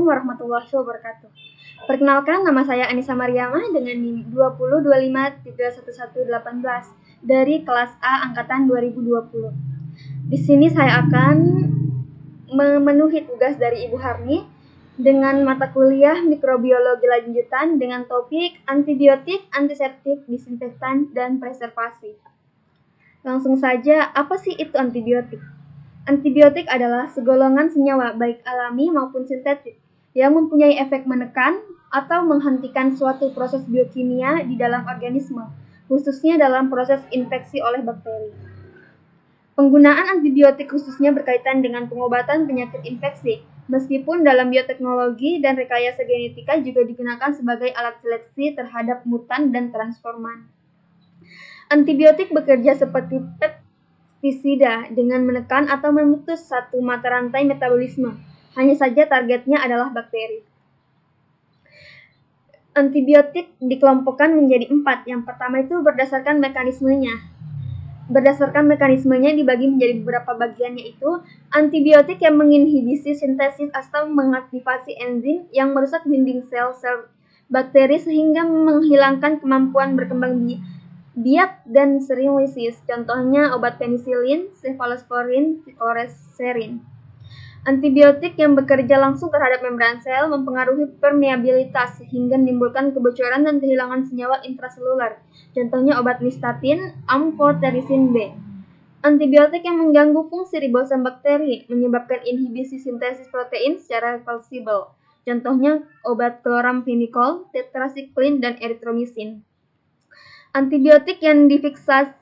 Assalamualaikum warahmatullahi wabarakatuh. Perkenalkan, nama saya Anissa Mariamah dengan NIM 202531118 dari kelas A angkatan 2020. Di sini saya akan memenuhi tugas dari Ibu Harni dengan mata kuliah mikrobiologi lanjutan dengan topik antibiotik, antiseptik, disinfektan, dan preservasi. Langsung saja, apa sih itu antibiotik? Antibiotik adalah segolongan senyawa baik alami maupun sintetik yang mempunyai efek menekan atau menghentikan suatu proses biokimia di dalam organisme, khususnya dalam proses infeksi oleh bakteri. Penggunaan antibiotik khususnya berkaitan dengan pengobatan penyakit infeksi, meskipun dalam bioteknologi dan rekayasa genetika juga digunakan sebagai alat seleksi terhadap mutan dan transforman. Antibiotik bekerja seperti pestisida dengan menekan atau memutus satu mata rantai metabolisme. Hanya saja targetnya adalah bakteri. Antibiotik dikelompokkan menjadi 4. Yang pertama itu berdasarkan mekanismenya. Dibagi menjadi beberapa bagian, yaitu antibiotik yang menginhibisi sintesis atau mengaktifasi enzim yang merusak dinding sel-sel bakteri sehingga menghilangkan kemampuan berkembang biak dan sering lisis. Contohnya obat penisilin, cefalosporin, kloreserin. Antibiotik yang bekerja langsung terhadap membran sel mempengaruhi permeabilitas sehingga menimbulkan kebocoran dan kehilangan senyawa intraseluler. Contohnya obat nystatin, amphoterisin B. Antibiotik yang mengganggu fungsi ribosom bakteri menyebabkan inhibisi sintesis protein secara reversibel. Contohnya obat chloramphenicol, tetrasiklin, dan erythromycin. Antibiotik yang difiksasi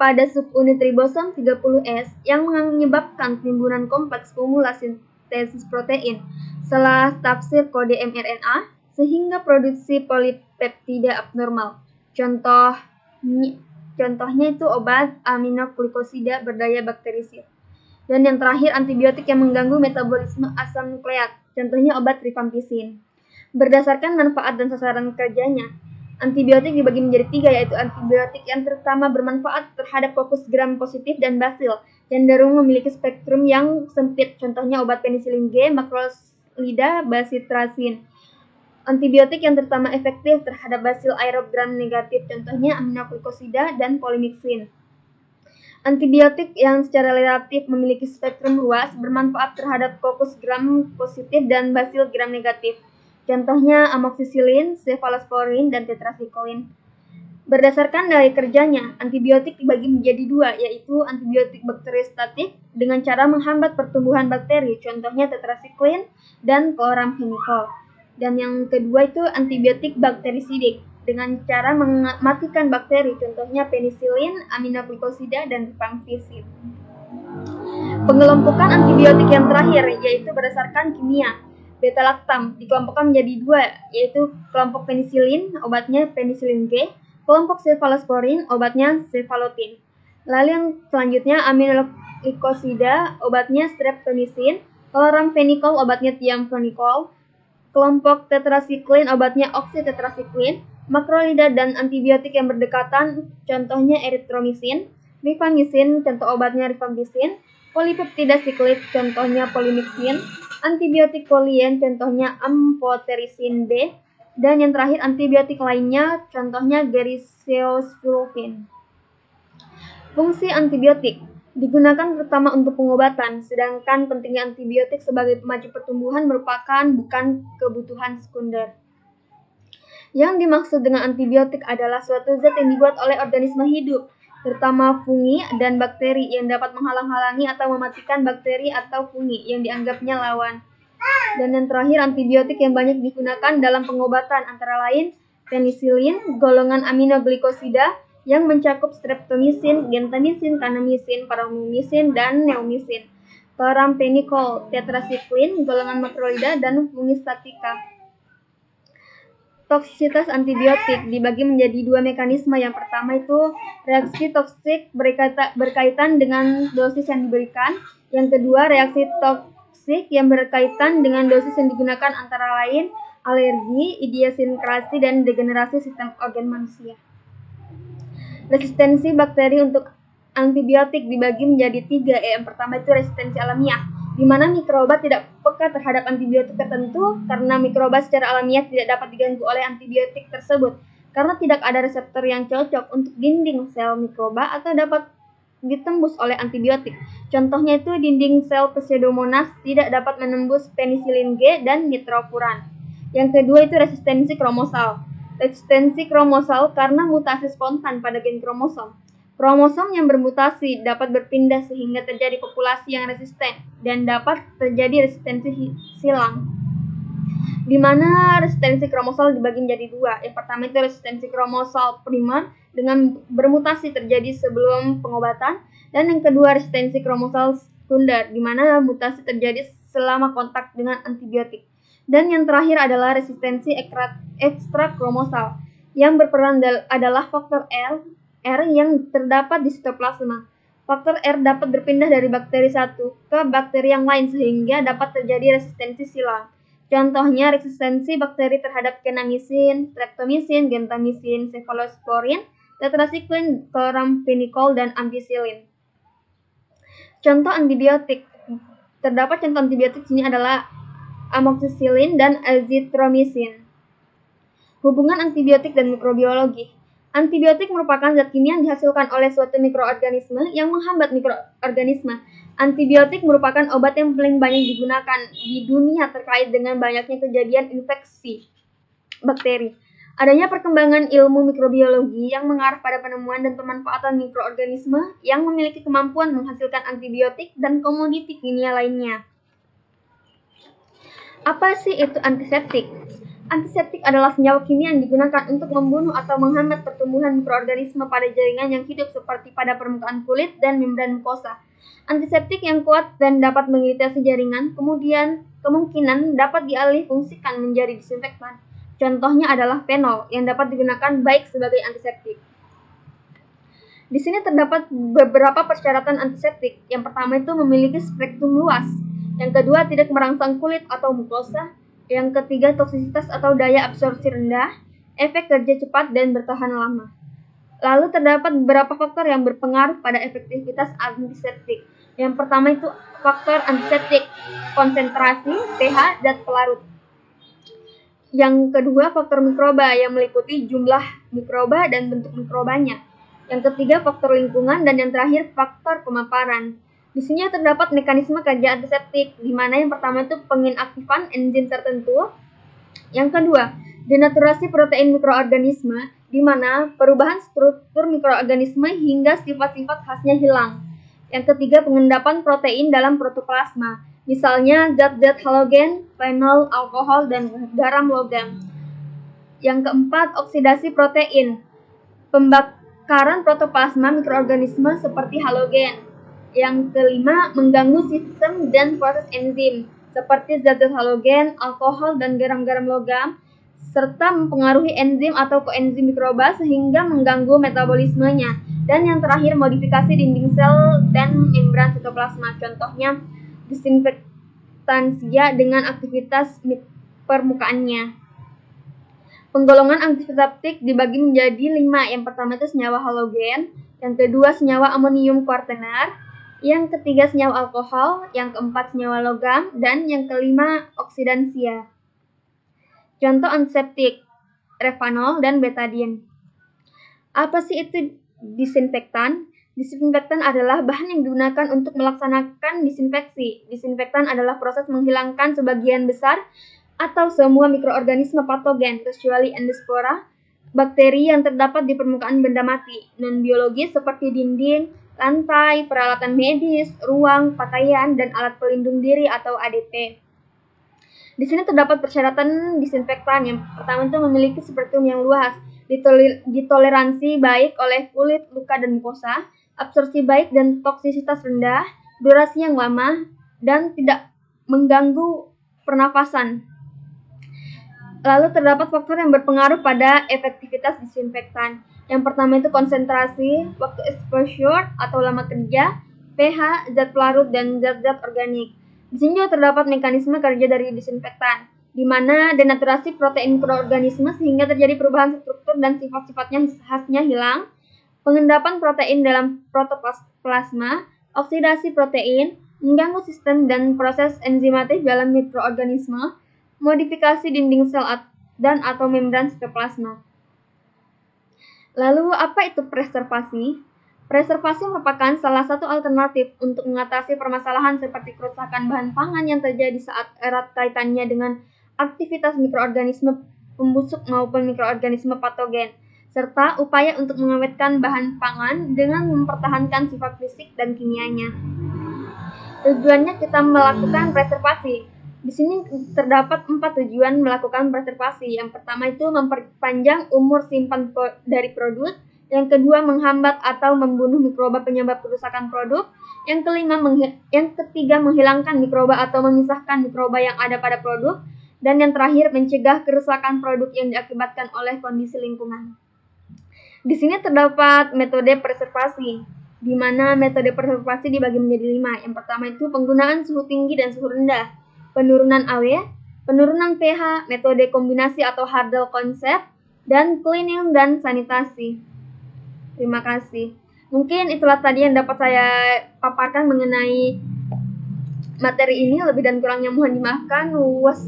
pada subunit ribosom 30S yang menyebabkan timbunan kompleks formula sintesis protein setelah tafsir kode mRNA sehingga produksi polipeptida abnormal. Contohnya itu obat aminoglikosida berdaya bakterisid. Dan yang terakhir, antibiotik yang mengganggu metabolisme asam nukleat. Contohnya obat rifampicin. Berdasarkan manfaat dan sasaran kerjanya, antibiotik dibagi menjadi 3, yaitu antibiotik yang terutama bermanfaat terhadap fokus gram positif dan basil, cenderung memiliki spektrum yang sempit. Contohnya obat penisilin G, makrolida, bacitracin. Antibiotik yang terutama efektif terhadap basil aerob gram negatif, contohnya aminoglikosida dan polymyxin. Antibiotik yang secara relatif memiliki spektrum luas bermanfaat terhadap fokus gram positif dan basil gram negatif. Contohnya amoxicillin, cefalosporin, dan tetrasiklin. Berdasarkan nilai kerjanya, antibiotik dibagi menjadi 2, yaitu antibiotik bakteriostatik dengan cara menghambat pertumbuhan bakteri, contohnya tetrasiklin dan chloramphenicol. Dan yang kedua itu antibiotik bakterisidik dengan cara mematikan bakteri, contohnya penisilin, aminoglikosida, dan rifampicin. Pengelompokan antibiotik yang terakhir yaitu berdasarkan kimia. Beta-lactam dikelompokkan menjadi 2, yaitu kelompok penisilin, obatnya penisilin G, kelompok cefalosporin, obatnya cefalotin. Lalu yang selanjutnya aminoglikosida, obatnya streptomycin, chloramphenicol, obatnya thiamphenicol, kelompok tetrasiklin, obatnya oxytetrasiklin, makrolida dan antibiotik yang berdekatan, contohnya erythromycin, rifampicin, contoh obatnya rifampicin, polipeptida siklit, contohnya polymyxin, antibiotik polien, contohnya amphoterisin B, dan yang terakhir antibiotik lainnya, contohnya gericesulfin. Fungsi antibiotik digunakan terutama untuk pengobatan, sedangkan pentingnya antibiotik sebagai pemacu pertumbuhan merupakan bukan kebutuhan sekunder. Yang dimaksud dengan antibiotik adalah suatu zat yang dibuat oleh organisme hidup, terutama fungi dan bakteri yang dapat menghalang-halangi atau mematikan bakteri atau fungi yang dianggapnya lawan. Dan yang terakhir, antibiotik yang banyak digunakan dalam pengobatan antara lain penisilin, golongan aminoglikosida yang mencakup streptomycin, gentamicin, kanamycin, paromomycin, dan neomycin, chloramphenicol, tetrasiklin, golongan makrolida, dan fungistatika. Toksitas antibiotik dibagi menjadi 2 mekanisme. Yang pertama itu reaksi toksik berkaitan dengan dosis yang diberikan. Yang kedua, reaksi toksik yang berkaitan dengan dosis yang digunakan antara lain alergi, idiosinkrasi, dan degenerasi sistem organ manusia. Resistensi bakteri untuk antibiotik dibagi menjadi 3. Yang pertama itu resistensi alamiah, di mana mikroba tidak peka terhadap antibiotik tertentu karena mikroba secara alamiah tidak dapat diganggu oleh antibiotik tersebut, karena tidak ada reseptor yang cocok untuk dinding sel mikroba atau dapat ditembus oleh antibiotik. Contohnya itu dinding sel Pseudomonas tidak dapat menembus penisilin G dan nitrofuran. Yang kedua itu resistensi kromosal. Resistensi kromosal karena mutasi spontan pada gen kromosom. Kromosom yang bermutasi dapat berpindah sehingga terjadi populasi yang resisten dan dapat terjadi resistensi silang, di mana resistensi kromosal dibagi menjadi dua. Yang pertama itu resistensi kromosal primer dengan bermutasi terjadi sebelum pengobatan, dan yang kedua resistensi kromosal sekunder di mana mutasi terjadi selama kontak dengan antibiotik. Dan yang terakhir adalah resistensi ekstrakromosal yang berperan adalah faktor R yang terdapat di sitoplasma. Faktor R dapat berpindah dari bakteri satu ke bakteri yang lain sehingga dapat terjadi resistensi silang. Contohnya resistensi bakteri terhadap kenamisin, streptomisin, gentamisin, cefalosporin, tetrasiklin, chloramphenicol, dan ampicillin. Contoh antibiotik. Terdapat contoh antibiotik sini adalah amoxicillin dan azithromycin. Hubungan antibiotik dan mikrobiologi. Antibiotik merupakan zat kimia yang dihasilkan oleh suatu mikroorganisme yang menghambat mikroorganisme. Antibiotik merupakan obat yang paling banyak digunakan di dunia terkait dengan banyaknya kejadian infeksi bakteri. Adanya perkembangan ilmu mikrobiologi yang mengarah pada penemuan dan pemanfaatan mikroorganisme yang memiliki kemampuan menghasilkan antibiotik dan komoditi kimia lainnya. Apa sih itu antiseptik? Antiseptik adalah senyawa kimia yang digunakan untuk membunuh atau menghambat pertumbuhan mikroorganisme pada jaringan yang hidup seperti pada permukaan kulit dan membran mukosa. Antiseptik yang kuat dan dapat mengiritasi jaringan kemungkinan dapat dialih fungsikan menjadi disinfektan. Contohnya adalah fenol yang dapat digunakan baik sebagai antiseptik. Di sini terdapat beberapa persyaratan antiseptik. Yang pertama itu memiliki spektrum luas. Yang kedua tidak merangsang kulit atau mukosa. Yang ketiga toksisitas atau daya absorpsi rendah, efek kerja cepat dan bertahan lama. Lalu terdapat beberapa faktor yang berpengaruh pada efektivitas antiseptik. Yang pertama itu faktor antiseptik, konsentrasi, pH, zat pelarut. Yang kedua faktor mikroba yang meliputi jumlah mikroba dan bentuk mikrobanya. Yang ketiga faktor lingkungan, dan yang terakhir faktor pemaparan. Di sini terdapat mekanisme kerja antiseptik, di mana yang pertama itu penginaktifan enzim tertentu. Yang kedua, denaturasi protein mikroorganisme, di mana perubahan struktur mikroorganisme hingga sifat-sifat khasnya hilang. Yang ketiga, pengendapan protein dalam protoplasma, misalnya zat-zat halogen, fenol, alkohol, dan garam logam. Yang keempat, oksidasi protein, pembakaran protoplasma mikroorganisme seperti halogen. Yang kelima, mengganggu sistem dan proses enzim seperti zat-zat halogen, alkohol, dan garam-garam logam, serta mempengaruhi enzim atau koenzim mikroba sehingga mengganggu metabolismenya. Dan yang terakhir, modifikasi dinding sel dan membran sitoplasma. Contohnya disinfektansia dengan aktivitas permukaannya. Penggolongan antiseptik dibagi menjadi 5. Yang pertama itu senyawa halogen, yang kedua senyawa amonium kuartenar, yang ketiga senyawa alkohol, yang keempat senyawa logam, dan yang kelima oksidansia. Contoh antiseptik, revanol dan betadine. Apa sih itu disinfektan? Disinfektan adalah bahan yang digunakan untuk melaksanakan disinfeksi. Disinfektan adalah proses menghilangkan sebagian besar atau semua mikroorganisme patogen, kecuali endospora, bakteri yang terdapat di permukaan benda mati, non-biologis seperti dinding, lantai, peralatan medis, ruang, pakaian, dan alat pelindung diri atau ADP. Di sini terdapat persyaratan disinfektan. Yang pertama itu memiliki spektrum yang luas, ditoleransi baik oleh kulit, luka, dan mukosa, absorpsi baik dan toksisitas rendah, durasi yang lama, dan tidak mengganggu pernafasan. Lalu terdapat faktor yang berpengaruh pada efektivitas disinfektan. Yang pertama itu konsentrasi, waktu exposure atau lama kerja, pH, zat pelarut, dan zat-zat organik. Di sini juga terdapat mekanisme kerja dari disinfektan, di mana denaturasi protein mikroorganisme sehingga terjadi perubahan struktur dan sifat-sifatnya khasnya hilang, pengendapan protein dalam protoplasma, oksidasi protein, mengganggu sistem dan proses enzimatik dalam mikroorganisme, modifikasi dinding sel dan atau membran sitoplasma. Lalu, apa itu preservasi? Preservasi merupakan salah satu alternatif untuk mengatasi permasalahan seperti kerusakan bahan pangan yang terjadi saat erat kaitannya dengan aktivitas mikroorganisme pembusuk maupun mikroorganisme patogen, serta upaya untuk mengawetkan bahan pangan dengan mempertahankan sifat fisik dan kimianya. Tujuannya kita melakukan preservasi. Di sini terdapat 4 tujuan melakukan preservasi. Yang pertama itu memperpanjang umur simpan dari produk. Yang kedua, menghambat atau membunuh mikroba penyebab kerusakan produk. Yang ketiga, menghilangkan mikroba atau memisahkan mikroba yang ada pada produk. Dan yang terakhir, mencegah kerusakan produk yang diakibatkan oleh kondisi lingkungan. Di sini terdapat metode preservasi, di mana metode preservasi dibagi menjadi 5. Yang pertama itu penggunaan suhu tinggi dan suhu rendah, penurunan AW, penurunan pH, metode kombinasi atau Hardel konsep, dan cleaning dan sanitasi. Terima kasih. Mungkin itulah tadi yang dapat saya paparkan mengenai materi ini. Lebih dan kurangnya mohon dimaafkan. Wassalamualaikum.